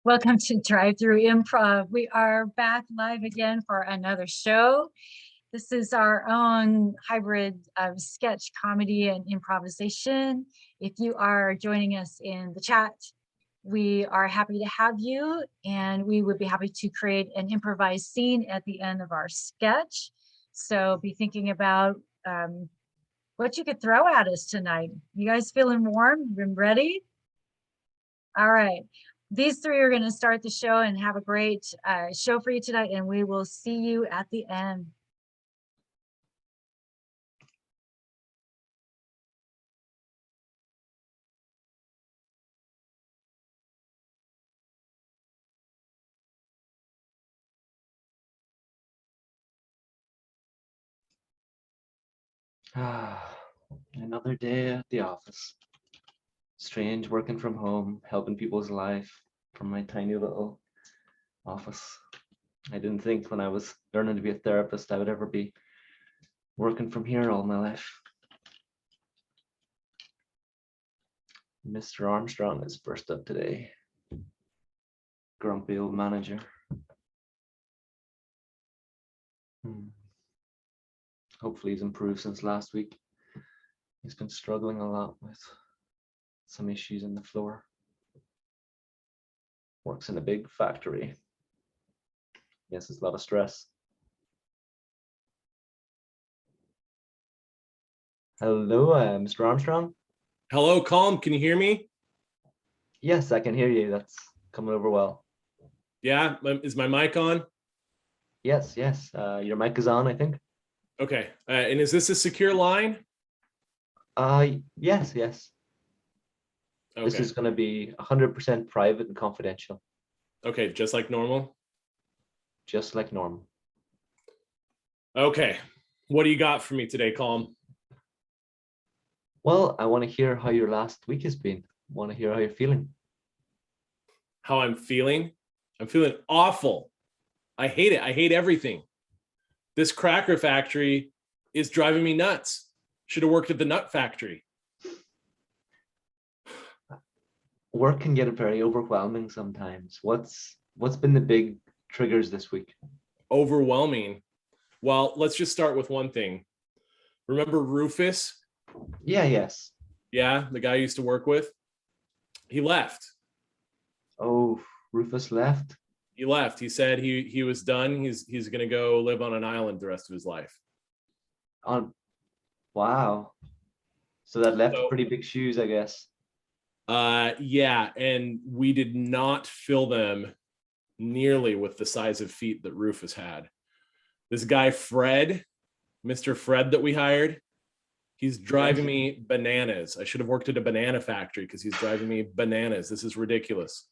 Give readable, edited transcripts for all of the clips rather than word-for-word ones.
Welcome to Drive Through Improv. We are back live again for another show. This is our own hybrid of sketch comedy and improvisation. If you are joining us in the chat, we are happy to have you, and we would be happy to create an improvised scene at the end of our sketch. So be thinking about what you could throw at us tonight. You guys feeling warm and ready? All right. These three are going to start the show and have a great show for you tonight, and we will see you at the end. Another day at the office. Strange working from home, helping people's life from my tiny little office. I didn't think when I was learning to be a therapist I would ever be working from here all my life. Mr. Armstrong is first up today. Grumpy old manager. Hopefully he's improved since last week. He's been struggling a lot with some issues in the floor. Works in a big factory. Yes, it's a lot of stress. Hello, Mr. Armstrong. Hello, Calm. Can you hear me? Yes, I can hear you. That's coming over well. Yeah, is my mic on? Yes. Your mic is on, I think. Okay, and is this a secure line? Yes. Okay. This is going to be 100% private and confidential. Okay, just like normal? Just like normal. Okay, what do you got for me today, Calm? Well, I want to hear how your last week has been. I want to hear how you're feeling. How I'm feeling? I'm feeling awful. I hate it. I hate everything. This cracker factory is driving me nuts. Should have worked at the nut factory. Work can get very overwhelming sometimes. What's been the big triggers this week? Overwhelming. Well, let's just start with one thing. Remember Rufus? Yes. Yeah, the guy I used to work with. He left. Oh, Rufus left? He left. He said he was done. He's gonna go live on an island the rest of his life. Wow. So that left pretty big shoes, I guess. Yeah, and we did not fill them nearly with the size of feet that Rufus had. This guy Fred, Mr. Fred that we hired, he's driving me bananas. I should have worked at a banana factory because he's driving me bananas. This is ridiculous.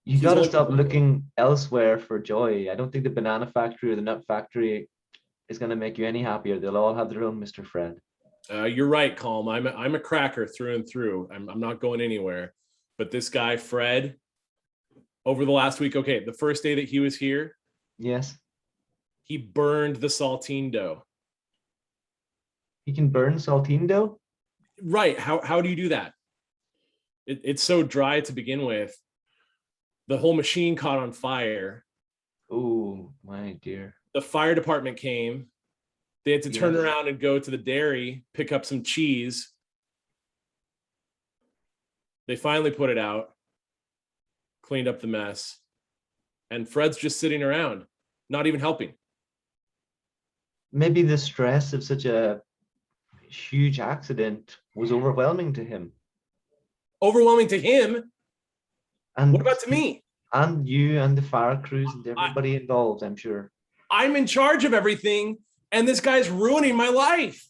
You got to stop looking elsewhere for joy. I don't think the banana factory or the nut factory is going to make you any happier. They'll all have their own Mr. Fred. You're right, Calm. I'm a cracker through and through. I'm not going anywhere. But this guy Fred, over the last week, okay, the first day that he was here, yes, he burned the saltine dough. He can burn saltine dough? Right. How do you do that? It's so dry to begin with. The whole machine caught on fire. Oh, my dear. The fire department came. They had to turn around and go to the dairy, pick up some cheese. They finally put it out, cleaned up the mess, and Fred's just sitting around, not even helping. Maybe the stress of such a huge accident was overwhelming to him. Overwhelming to him? And what about to me? And you and the fire crews and everybody involved, I'm sure. I'm in charge of everything, and this guy's ruining my life.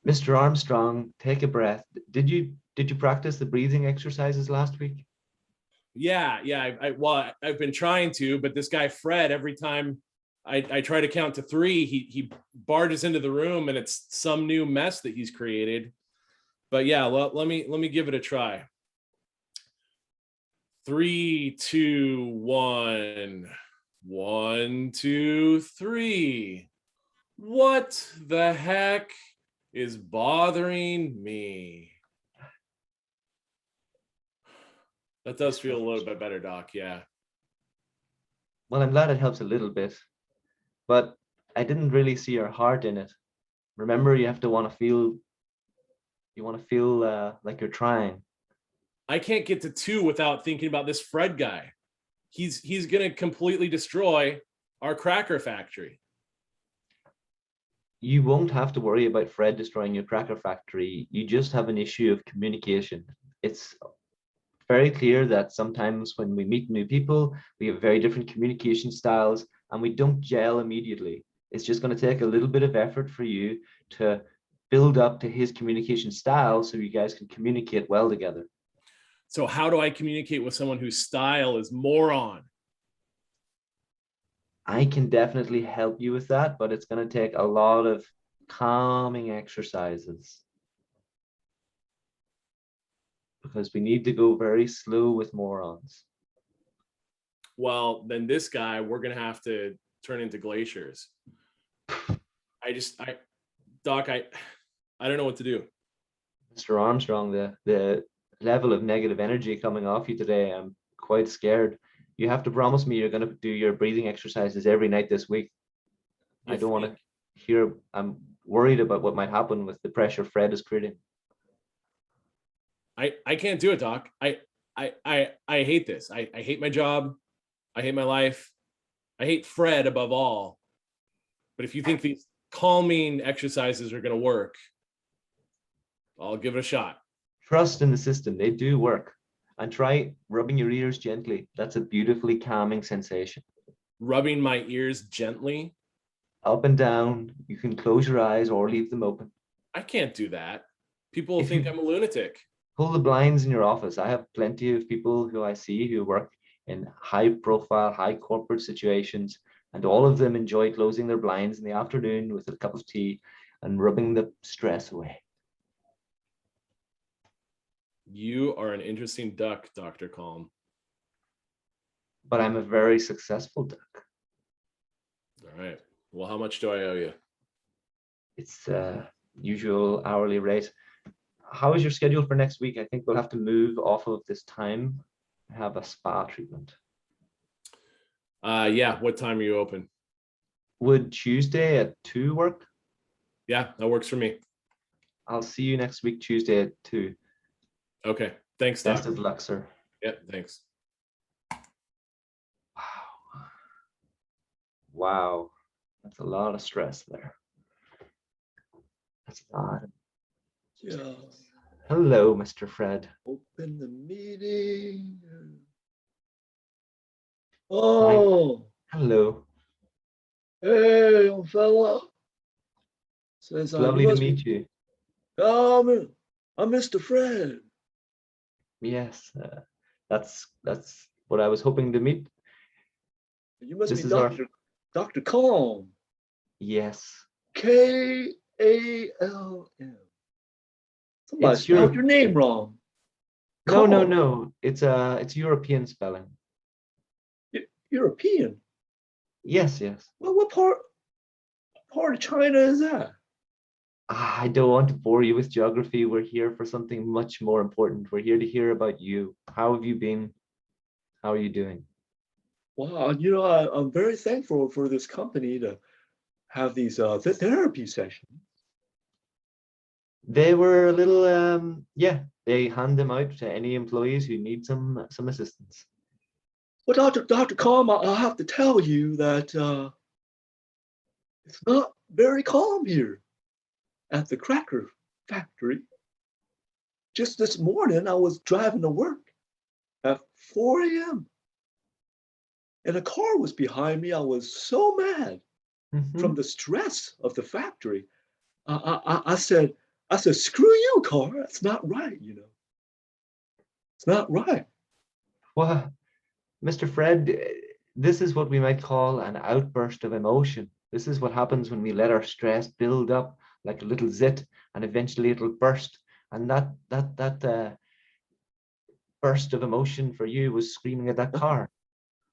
Mr. Armstrong, take a breath. Did you practice the breathing exercises last week? Yeah. I've been trying to, but this guy Fred, every time I try to count to 3, he barges into the room, and it's some new mess that he's created. But yeah, let me give it a try. 3, 2, 1. 1, 2, 3. What the heck is bothering me? That does feel a little bit better, Doc. Yeah. Well, I'm glad it helps a little bit, but I didn't really see your heart in it. Remember, you have to want to feel, you want to feel like you're trying. I can't get to 2 without thinking about this Fred guy. He's gonna completely destroy our cracker factory. You won't have to worry about Fred destroying your cracker factory. You just have an issue of communication. It's very clear that sometimes when we meet new people, we have very different communication styles and we don't gel immediately. It's just going to take a little bit of effort for you to build up to his communication style so you guys can communicate well together. So how do I communicate with someone whose style is moron? I can definitely help you with that, but it's going to take a lot of calming exercises because we need to go very slow with morons. Well, then this guy, we're gonna have to turn into glaciers. Doc, I don't know what to do. Mr. Armstrong, the level of negative energy coming off you today, I'm quite scared. You have to promise me you're going to do your breathing exercises every night this week. I don't want to hear, I'm worried about what might happen with the pressure Fred is creating. I can't do it, Doc. I hate this. I hate my job. I hate my life. I hate Fred above all. But if you think these calming exercises are going to work, I'll give it a shot. Trust in the system, they do work. And try rubbing your ears gently. That's a beautifully calming sensation. Rubbing my ears gently? Up and down. You can close your eyes or leave them open. I can't do that. People will think I'm a lunatic. Pull the blinds in your office. I have plenty of people who I see who work in high profile, high corporate situations, and all of them enjoy closing their blinds in the afternoon with a cup of tea and rubbing the stress away. You are an interesting duck, Dr. Calm. But I'm a very successful duck. All right. Well, how much do I owe you? It's usual hourly rate. How is your schedule for next week? I think we'll have to move off of this time, have a spa treatment. Yeah. What time are you open? Would Tuesday at 2 work? Yeah, that works for me. I'll see you next week, Tuesday at 2. Okay. Thanks, Doc. Best of luck, sir. Yep. Thanks. Wow. Wow. That's a lot of stress there. That's a lot. Yeah. Hello, Mr. Fred. Open the meeting. Oh, Hello. hey, young fella. Says, It's lovely to meet you. I'm Mr. Fred. Yes, that's what I was hoping to meet. You must This be is our- Dr. Calm. Yes. Kalm. Somebody It's your- spelled your name wrong. No. Calm. It's European spelling. European. Yes. Well, what part of China is that? I don't want to bore you with geography. We're here for something much more important. We're here to hear about you. How have you been? How are you doing? Wow, I'm very thankful for this company to have these therapy sessions. They were a little they hand them out to any employees who need some assistance. Well, Dr. Calm, I'll have to tell you that it's not very calm here at the cracker factory. Just this morning, I was driving to work at 4 a.m. and a car was behind me. I was so mad from the stress of the factory. I said, screw you, car. That's not right, It's not right. Well, Mr. Fred, this is what we might call an outburst of emotion. This is what happens when we let our stress build up like a little zit, and eventually it'll burst. And that burst of emotion for you was screaming at that car.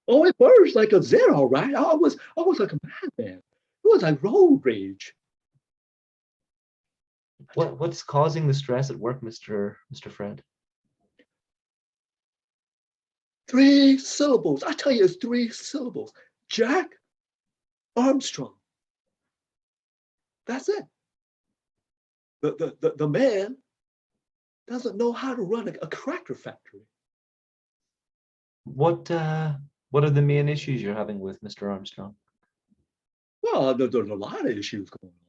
Oh, it burst like a zit, all right. I was like a madman. It was like road rage. What's causing the stress at work, Mr. Fred? 3 syllables. I tell you, it's 3 syllables. Jack Armstrong. That's it. The man doesn't know how to run a cracker factory. What are the main issues you're having with Mr. Armstrong? Well, there's a lot of issues going on.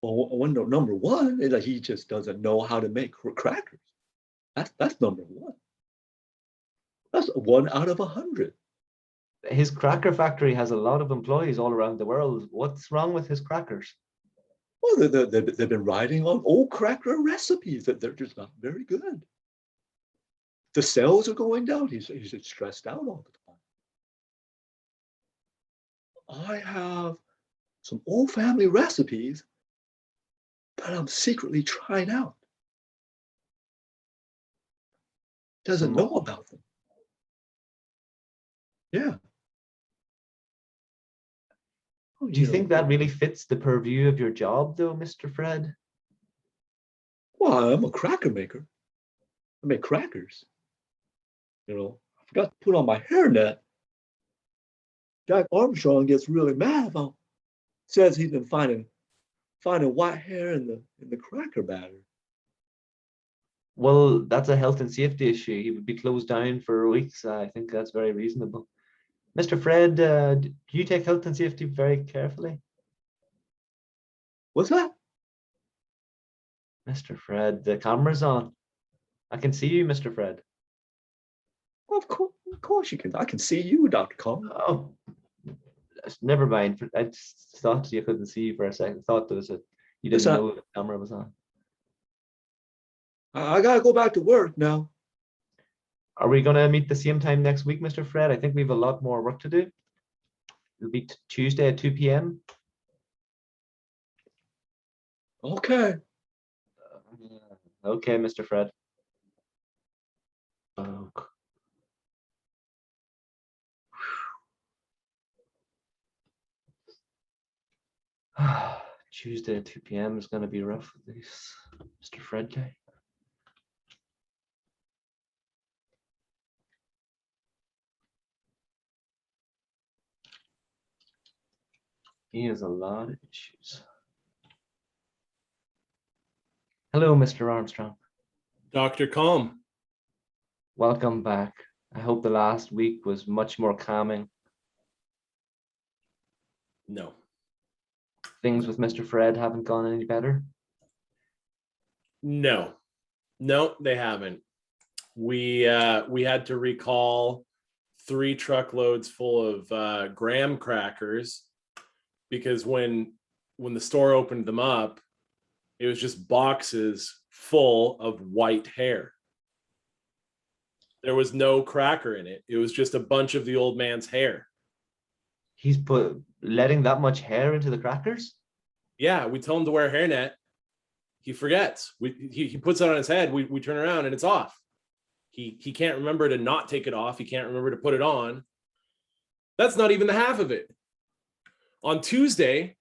Well, number one is that he just doesn't know how to make crackers. That's number one. That's 1 out of 100. His cracker factory has a lot of employees all around the world. What's wrong with his crackers? Well, they've been writing on old cracker recipes that they're just not very good. The sales are going down. He's stressed out all the time. I have some old family recipes that I'm secretly trying out. Doesn't know about them. Yeah. Oh, Do you think that really fits the purview of your job, though, Mr. Fred? Well, I'm a cracker maker. I make crackers. I forgot to put on my hairnet. Jack Armstrong gets really mad about. Says he's been finding white hair in the cracker batter. Well, that's a health and safety issue. He would be closed down for weeks. I think that's very reasonable. Mr. Fred, do you take health and safety very carefully? What's that? Mr. Fred, the camera's on. I can see you, Mr. Fred. Well, of course you can. I can see you, Dr. Kong. Oh, never mind. I just thought you couldn't see you for a second. Thought there was you didn't know the camera was on. I gotta go back to work now. Are we going to meet the same time next week, Mr. Fred? I think we have a lot more work to do. It'll be Tuesday at 2 p.m. Okay. Okay, Mr. Fred. Oh. Tuesday at 2 p.m. is going to be rough with this Mr. Fred guy. He has a lot of issues. Hello, Mr. Armstrong. Dr. Calm. Welcome back. I hope the last week was much more calming. No. Things with Mr. Fred haven't gone any better. No, they haven't. We had to recall 3 truckloads full of graham crackers because when the store opened them up, it was just boxes full of white hair. There was no cracker in it. It was just a bunch of the old man's hair. He's letting that much hair into the crackers? Yeah, we tell him to wear a hairnet. He forgets. He puts it on his head. We turn around and it's off. He can't remember to not take it off. He can't remember to put it on. That's not even the half of it. On Tuesday,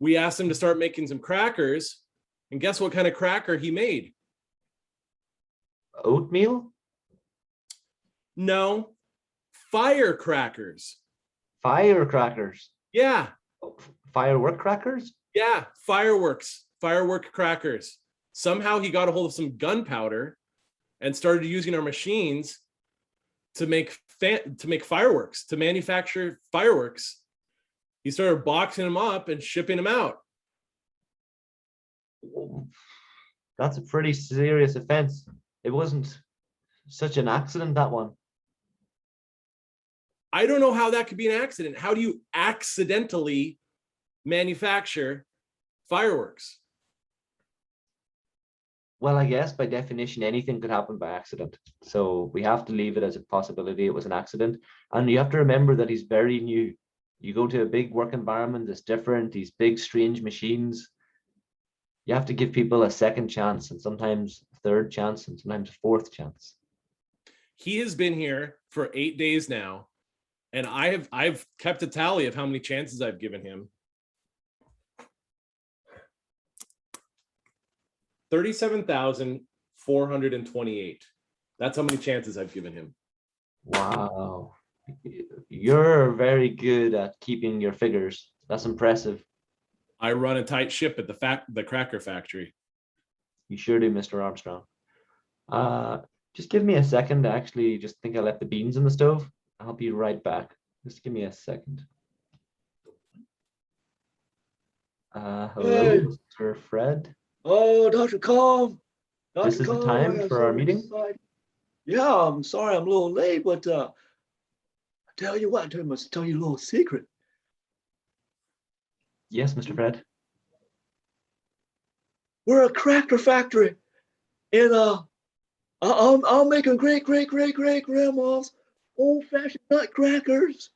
we asked him to start making some crackers, and guess what kind of cracker he made? Oatmeal? No, firecrackers. Firecrackers? Yeah, Firework crackers? yeah, firework crackers. Somehow he got a hold of some gunpowder and started using our machines to make fireworks, to manufacture fireworks. He started boxing them up and shipping them out. That's a pretty serious offense. It wasn't such an accident, that one. I don't know how that could be an accident. How do you accidentally manufacture fireworks? Well, I guess by definition, anything could happen by accident. So we have to leave it as a possibility it was an accident. And you have to remember that he's very new. You go to a big work environment that's different, these big, strange machines. You have to give people a second chance, and sometimes a third chance, and sometimes a fourth chance. He has been here for 8 days now, and I've kept a tally of how many chances I've given him. 37,428. That's how many chances I've given him. Wow. You're very good at keeping your figures. That's impressive. I run a tight ship at the cracker factory. You sure do, Mr. Armstrong. Uh, just give me a second. I actually just think I left the beans in the stove. I'll be right back. Just give me a second. Hello, Hey. Mr. Fred. Oh, Dr. Calm. This Dr. is the Calm, I time am for our so meeting. excited. Yeah, I'm sorry I'm a little late, but I tell you what, I must tell you a little secret. Yes, Mr. Fred. We're a cracker factory, and I'm making great grandma's old-fashioned nutcrackers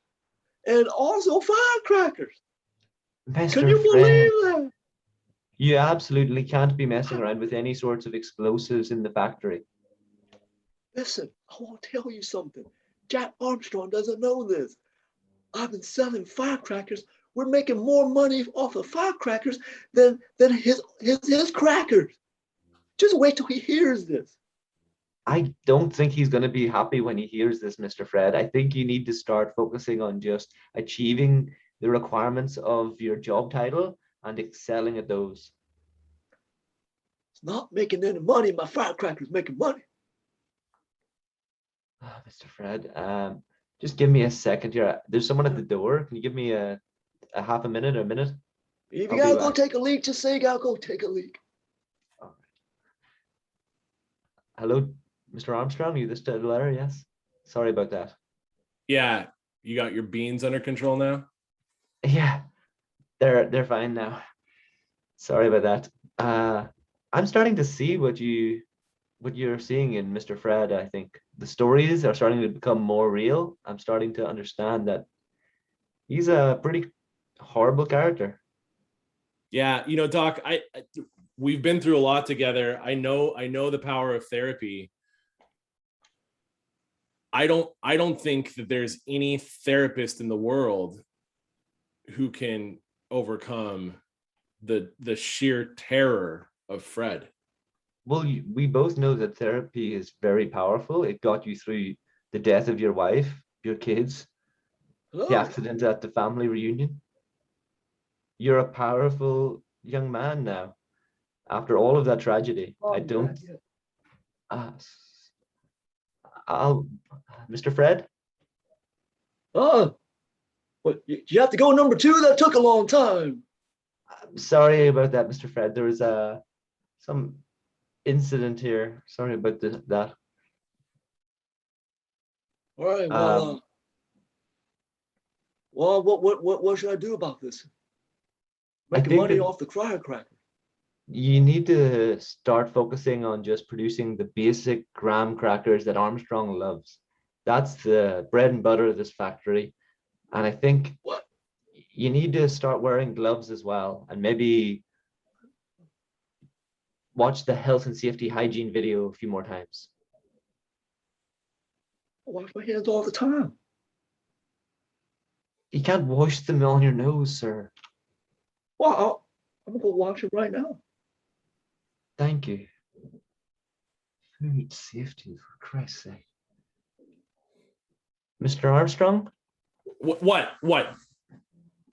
and also firecrackers. Can Mr. you Fred, believe that? you absolutely can't be messing around with any sorts of explosives in the factory. Listen, I want to tell you something. Jack Armstrong doesn't know this. I've been selling firecrackers. We're making more money off of firecrackers than his crackers. Just wait till he hears this. I don't think he's going to be happy when he hears this, Mr. Fred. I think you need to start focusing on just achieving the requirements of your job title and excelling at those. It's not making any money. My firecrackers making money. Mr. Fred, just give me a second here. There's someone at the door. Can you give me a half a minute or a minute? If I'll you be gotta go back. take a leak, just say you gotta go take a leak. Hello, Mr. Armstrong, you still there? Yes. Sorry about that. Yeah, you got your beans under control now? Yeah, they're fine now. Sorry about that. I'm starting to see what you're seeing in Mr. Fred. I think the stories are starting to become more real. I'm starting to understand that he's a pretty horrible character. Yeah, Doc, we've been through a lot together. I know the power of therapy. I don't think that there's any therapist in the world who can overcome the sheer terror of Fred. Well, we both know that therapy is very powerful. It got you through the death of your wife, your kids, the Hello. accident at the family reunion. You're a powerful young man now. After all of that tragedy, I don't. Uh, I'll, Mr. Fred. Oh, but you have to go number 2. That took a long time. I'm sorry about that, Mr. Fred. There was some incident here. Sorry about that. All right. Um, Well, what should I do about this? I Making think money that off the firecracker. you need to start focusing on just producing the basic graham crackers that Armstrong loves. That's the bread and butter of this factory. And I think What? you need to start wearing gloves as well, and maybe watch the health and safety hygiene video a few more times. I wash my hands all the time. You can't wash them on your nose, sir. Well, I'm gonna go wash them right now. Thank you. Food safety, for Christ's sake. Mr. Armstrong, What?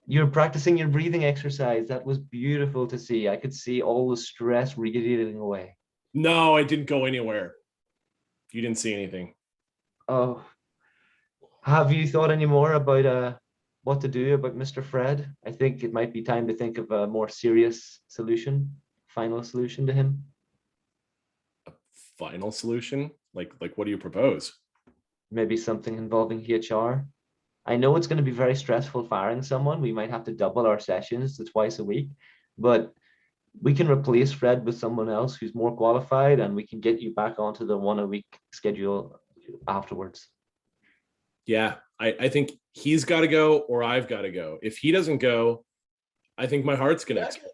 you're practicing your breathing exercise. That was beautiful to see. I could see all the stress radiating away. No, I didn't go anywhere. You didn't see anything. Oh, have you thought any more about what to do about Mr. Fred? I think it might be time to think of a more serious solution, final solution to him. Final solution? Like what do you propose? Maybe something involving HR. I know it's going to be very stressful firing someone. We might have to double our sessions to twice a week, but we can replace Fred with someone else who's more qualified, and we can get you back onto the 1 a week schedule afterwards. Yeah, I think he's got to go or I've got to go. If he doesn't go, I think my heart's going to explode.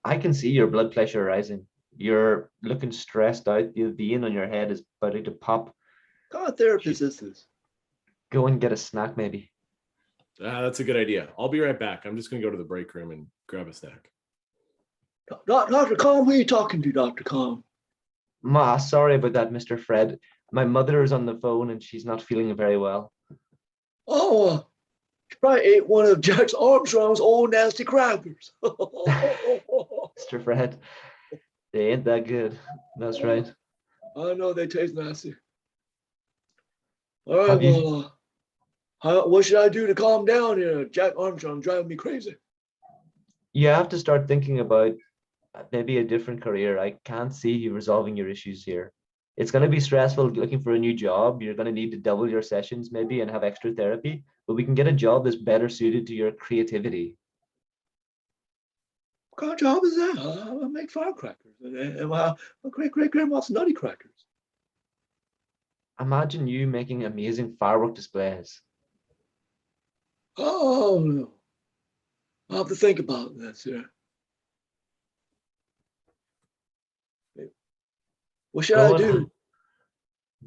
I can see your blood pressure rising. You're looking stressed out. The vein on your head is about to pop. What kind of therapist is this? Go and get a snack, maybe. That's a good idea. I'll be right back. I'm just going to go to the break room and grab a snack. Dr. Calm, who are you talking to, Dr. Calm? Sorry about that, Mr. Fred. My mother is on the phone and she's not feeling very well. Oh, she probably ate one of Jack Armstrong's old nasty crackers. Mr. Fred, they ain't that good. That's right. I know they taste nasty. All right, Have you- well, what should I do to calm down here? Jack Armstrong driving me crazy. You have to start thinking about maybe a different career. I can't see you resolving your issues here. It's going to be stressful looking for a new job. You're going to need to double your sessions maybe and have extra therapy, but we can get a job that's better suited to your creativity. What kind of job is that? I make firecrackers. And my great-great-grandma's nutty crackers. Imagine you making amazing firework displays. Oh, no. I'll have to think about this here. What should I do?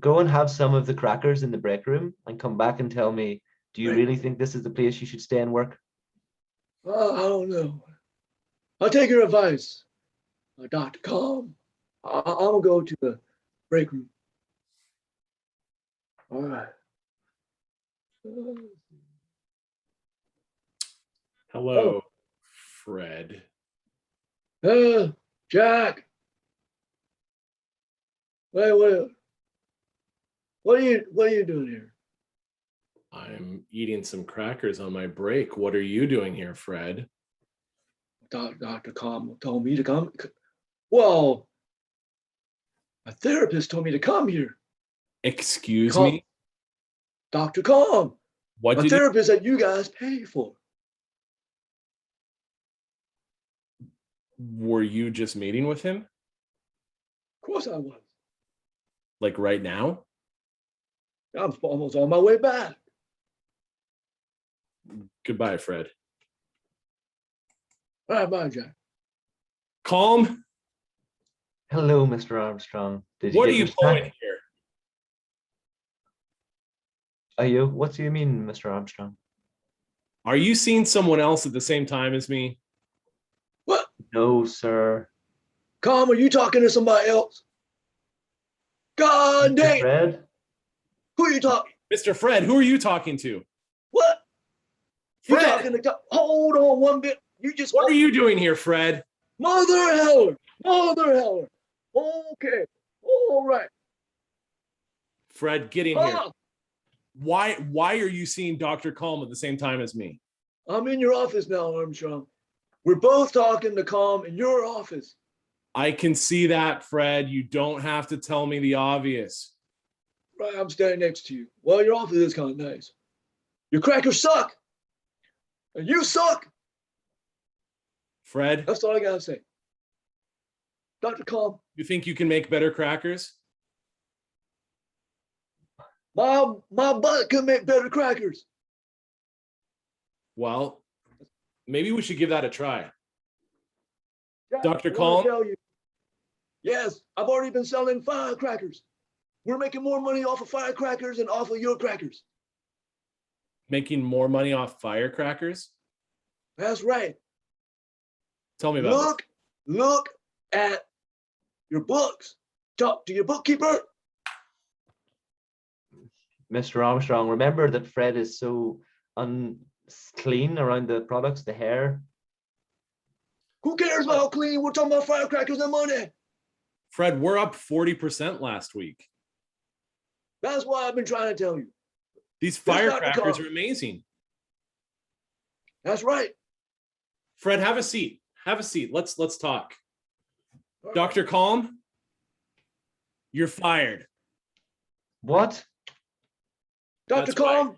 Go and have some of the crackers in the break room and come back and tell me, do you Right. really think this is the place you should stay and work? I don't know. I'll take your advice, Dr. Calm. I'm gonna go to the break room. All right. Hello, Fred. Jack. Wait. What are you doing here? I'm eating some crackers on my break. What are you doing here, Fred? Dr. Calm told me to come. Well, my therapist told me to come here. Excuse Calm. me? Dr. Calm, What my did you, therapist that you guys pay for. were you just meeting with him? Of course I was. Like right now? I'm almost on my way back. Goodbye, Fred. All right, bye, Jack. Calm. Hello, Mr. Armstrong. Did What are get you your snack? pulling here? Are you? What do you mean, Mr. Armstrong? Are you seeing someone else at the same time as me? What? No, sir. Calm, are you talking to somebody else? God Mr. dang! Fred? Who are you talking? Mr. Fred, who are you talking to? What? You Fred! talking to? Hold on one bit. You just. What are you doing here, Fred? Mother Heller. Mother Heller. Okay. All right. Fred, get in here. Ah, Why are you seeing Dr. Calm at the same time as me? I'm in your office now, Armstrong. We're both talking to Calm in your office. I can see that, Fred. You don't have to tell me the obvious. Right, I'm standing next to you. Well, your office is kind of nice. Your crackers suck. And you suck. Fred, That's all I gotta say. Dr. Calm, you think you can make better crackers? my butt can make better crackers. Well, maybe we should give that a try. Jack, Dr. I wanna Calm? tell you, yes, I've already been selling firecrackers. We're making more money off of firecrackers than off of your crackers. Making more money off firecrackers? That's right. Tell me about it. Look at your books. Talk to your bookkeeper. Mr. Armstrong, remember that Fred is so unclean around the products, the hair. Who cares about how clean? We're talking about firecrackers and money. Fred, we're up 40% last week. That's why I've been trying to tell you. These That's not the firecrackers call. are amazing. That's right. Fred, have a seat. Have a seat. Let's talk. Dr. Calm, you're fired. What? Dr. That's Calm, right.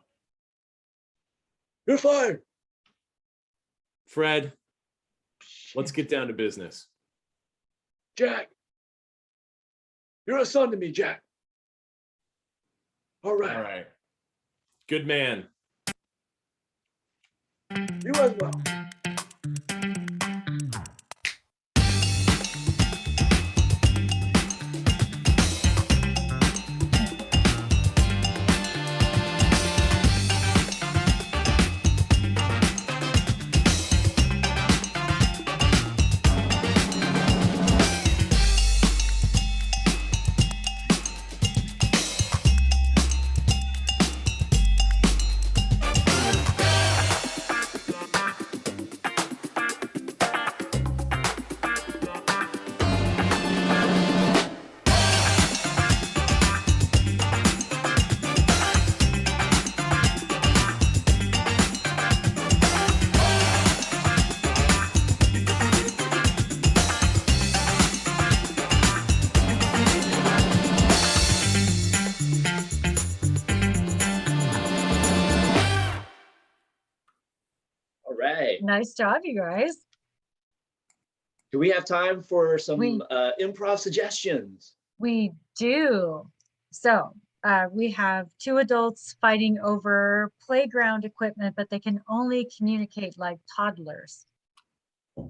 you're fired. Fred, let's get down to business. Jack, you're a son to me, Jack. All right. All right. Good man. You as well. Nice job, you guys. Do we have time for some We- improv suggestions? We do. So we have two adults fighting over playground equipment, but they can only communicate like toddlers. Let's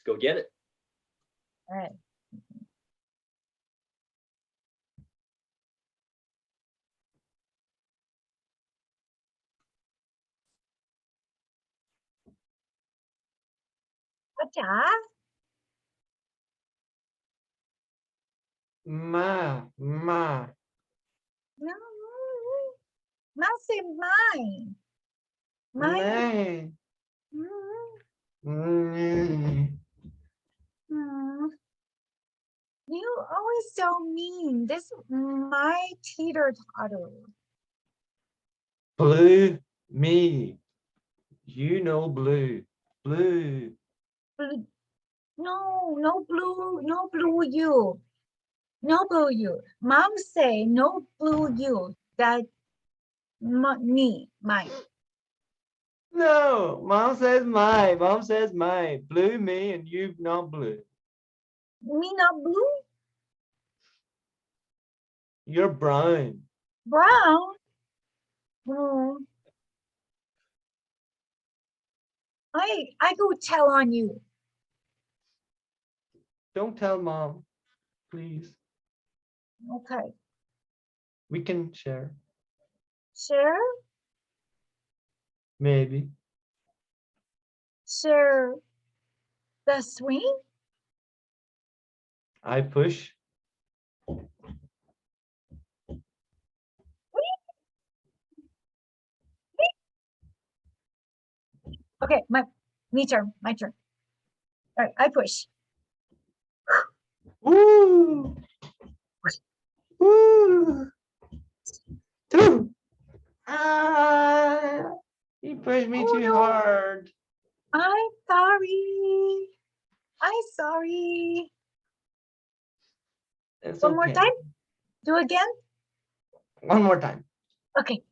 go get it. All right. Gotcha. Ma. No, mouse say mine. Mine. Mm, You always so mean. This is my teeter totter. Blue, me. You know blue. Blue. No, no blue you. No blue you. Mom say no blue you. That me, mine. No, mom says my. Mom says my. Blue me and you not blue. Me not blue, You're brown. brown. Oh, I go tell on you. Don't tell mom, please. Okay, We can share. share, Maybe. share the swing. I push. Okay, my turn. All right, I push. Woo! Woo! Two. Ah! You pushed me Oh, too no. hard. I'm sorry. I'm sorry. It's One more okay. time. Do again. One more time. Okay.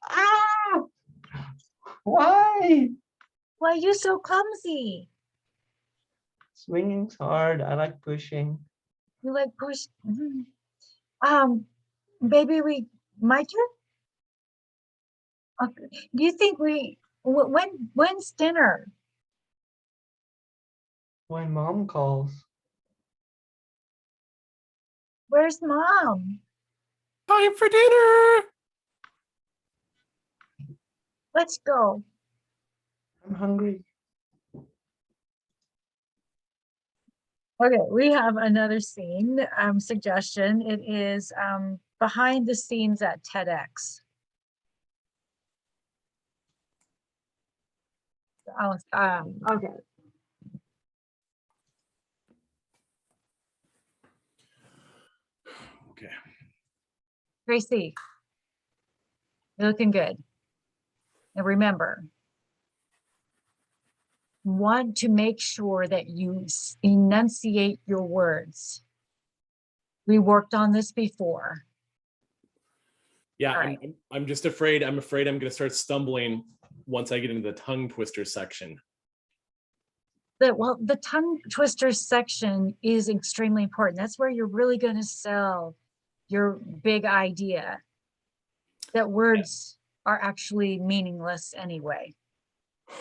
Ah! Why? Why are you so clumsy? Swinging's hard. I like pushing. You like push. Mhm. Baby, my turn. Okay. Do you think when's dinner? When mom calls. Where's mom? Time for dinner. Let's go. I'm hungry. Okay, we have another scene suggestion. It is behind the scenes at TEDx. Oh, okay. Okay. Gracie, you're looking good. And remember, want to make sure that you enunciate your words. We worked on this before. Yeah, All right. I'm just afraid. I'm afraid I'm going to start stumbling once I get into the tongue twister section. The tongue twister section is extremely important. That's where you're really going to sell your big idea that words are actually meaningless anyway. Do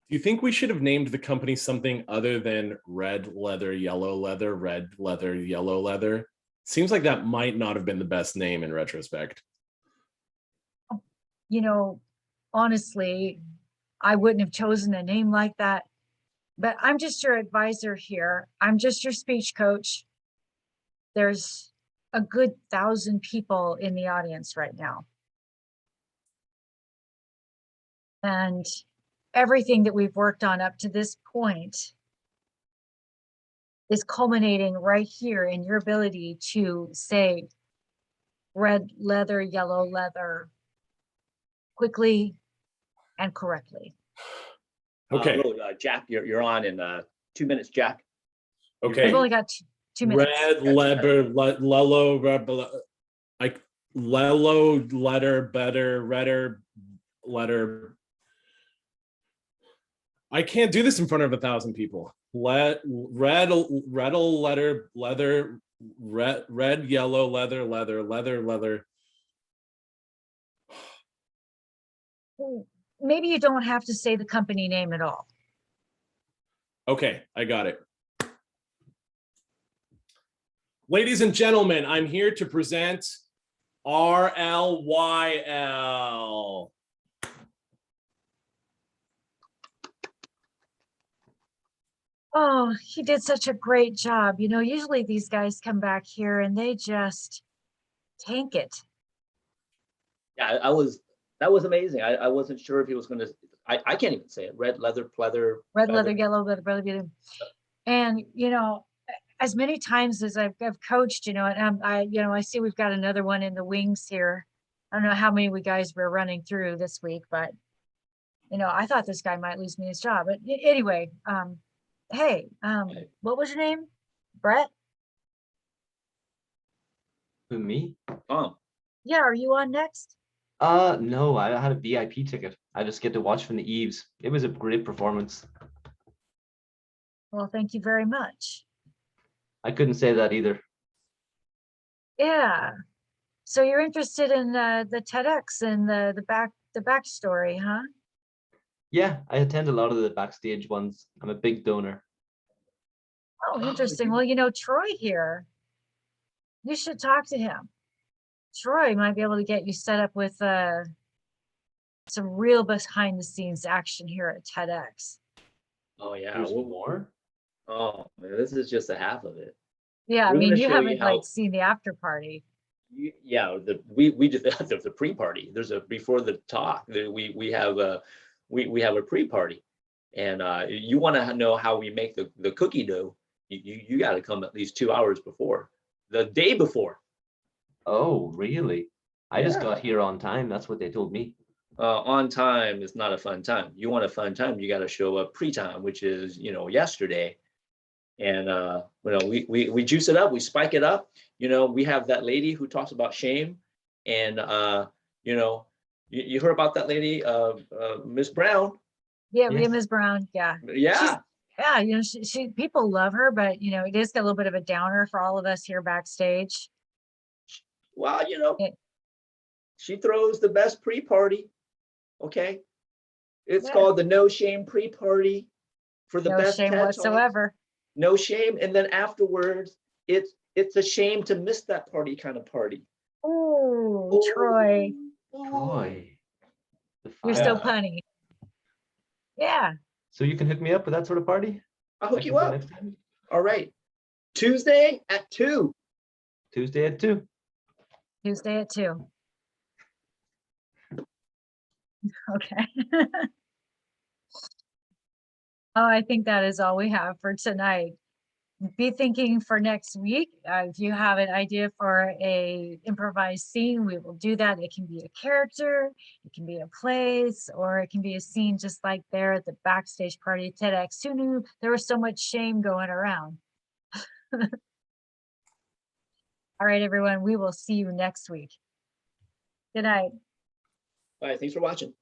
you think we should have named the company something other than red leather, yellow leather, red leather, yellow leather? Seems like that might not have been the best name in retrospect. You know, honestly, I wouldn't have chosen a name like that, but I'm just your advisor here. I'm just your speech coach. There's a good 1,000 people in the audience right now. And everything that we've worked on up to this point is culminating right here in your ability to say red leather, yellow leather quickly and correctly. Okay. Jack, you're on in 2 minutes, Jack. Okay. We've only got 2 minutes. Red leather, lello, like lello, letter, better, redder, letter. I can't do this in front of 1,000 people. Red, letter, leather, red, yellow, leather, leather, leather, leather. Maybe you don't have to say the company name at all. Okay, I got it. Ladies and gentlemen, I'm here to present RLYL. Oh, he did such a great job. You know, usually these guys come back here and they just tank it. Yeah, that was amazing. I wasn't sure if he was gonna, I can't even say it. Red leather, pleather. Red leather, feather. yellow leather, blue. And, you know, as many times as I've coached, you know, and I see we've got another one in the wings here. I don't know how many we guys were running through this week, but, you know, I thought this guy might lose me his job. But anyway, hey, what was your name? Brett? Who, me? Oh, Yeah, are you on next? No, I had a VIP ticket. I just get to watch from the eaves. It was a great performance. Well, thank you very much. I couldn't say that either. Yeah. So you're interested in the TEDx and the backstory, huh? Yeah, I attend a lot of the backstage ones. I'm a big donor. Oh, Oh, interesting. you- Well, you know, Troy here, you should talk to him. Troy might be able to get you set up with some real behind the scenes action here at TEDx. oh yeah. There's more? Oh, man, this is just a half of it. Yeah, I We're mean, gonna you show you haven't how- like seen the after party. Yeah, we just there's a pre-party. There's a before the talk. We have a pre-party, and you want to know how we make the cookie dough. You got to come at least 2 hours before, the day before. Oh, really? I just Yeah. got here on time. That's what they told me. On time is not a fun time. You want a fun time, you got to show up pre-time, which is yesterday. And we juice it up, we spike it up. We have that lady who talks about shame, and you heard about that lady, Miss Brown. Yeah, Yes. Ms. Brown. Yeah. Yeah, Yeah, you know, she people love her, but you know, it is a little bit of a downer for all of us here backstage. well, It- she throws the best pre-party. Okay, it's Yeah. called the No Shame Pre-Party for the No best shame TED Talks. whatsoever. No shame, and then afterwards, it's a shame to miss that party kind of party. Oh, Troy, Troy. The you're fire. so punny. Yeah, So you can hook me up with that sort of party? I'll I hook can you go up. next time? All right. Tuesday at 2. Tuesday at 2. Tuesday at 2. Okay. Oh, I think that is all we have for tonight. Be thinking for next week. If you have an idea for a improvised scene, we will do that. It can be a character, it can be a place, or it can be a scene just like there at the backstage party at TEDx. Who knew there was so much shame going around? All right, everyone, we will see you next week. Good night. All right, thanks for watching.